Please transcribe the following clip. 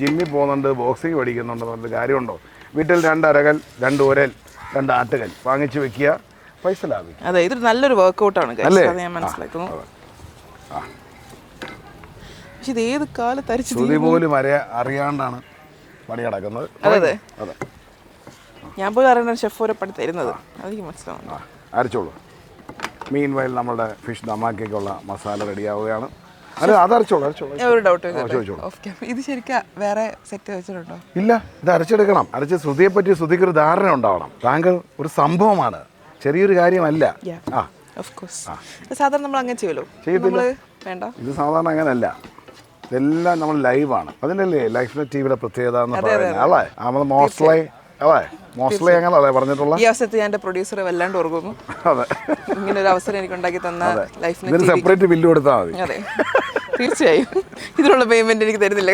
ജിമ്മിൽ പോകുന്നുണ്ട്, ബോക്സിങ് പഠിക്കുന്നുണ്ട് എന്നൊരു കാര്യമുണ്ടോ? വീട്ടിൽ 2 അരകൽ, 2 ഉരൽ, 2 ആട്ടുകൽ വാങ്ങിച്ച് വെക്കുക, പൈസ ലാഭിക്കും. അതെ, ഇതൊരു നല്ലൊരു വർക്കൗട്ടാണ്, ഞാൻ മനസ്സിലാക്കുന്നു. പക്ഷെ ഇത് ഏത് കാലത്ത് അരച്ച് ശ്രുതി പോലും അറിയാണ്ടാണ് പണി കിടക്കുന്നത്. അതെ അതെ, ഞാൻ പോലും അറിയണ ഷെഫ് ഓരോ പണി തരുന്നത്, അതെനിക്ക് മനസ്സിലാവുന്നു. അരച്ചോളൂ. മീൻ വയൽ നമ്മുടെ ഫിഷ് ദമാക്കിക്കുള്ള മസാല റെഡിയാവുകയാണ്. അല്ല, അത് അരച്ചോളൂ. ഒരു ഡൗട്ട്, ഇത് ശരിക്കും വേറെ സെറ്റ് വെച്ചിട്ടുണ്ടോ? ഇല്ല, ഇത് അരച്ചെടുക്കണം. അരച്ച് ശ്രുതിയെ പറ്റി ശ്രുതിക്കൊരു ധാരണ ഉണ്ടാവണം. താങ്കൾ ഒരു സംഭവമാണ്, ചെറിയൊരു കാര്യമല്ല. സാധാരണ നമ്മൾ അങ്ങനെ ചെയ്യുമല്ലോ, വേണ്ട, ഇത് സാധാരണ അങ്ങനെയല്ല. ഇതെല്ലാം നമ്മൾ ലൈവാണ്. അതിനല്ലേ ലൈഫ് നെറ്റ് ടിവിയുടെ പ്രത്യേകത എന്ന് പറയുന്നത്. അല്ലേ, നമ്മൾ മോസ്റ്റ്ലി അങ്ങനെ പറഞ്ഞിട്ടുള്ള ഈ അവസരത്തിൽ ഞാൻ എൻ്റെ പ്രൊഡ്യൂസറെ വല്ലാണ്ട് ഓർക്കുന്നു. അതെ, ഇങ്ങനെ ഒരു അവസരം എനിക്ക് ഉണ്ടാക്കി തന്ന ലൈഫ് നെറ്റ് സെപ്പറേറ്റ് ബില്ല് കൊടുത്താൽ മതി. അതെ, തീർച്ചയായും ഇതിനുള്ള പേയ്മെന്റ് എനിക്ക് തരുന്നില്ല.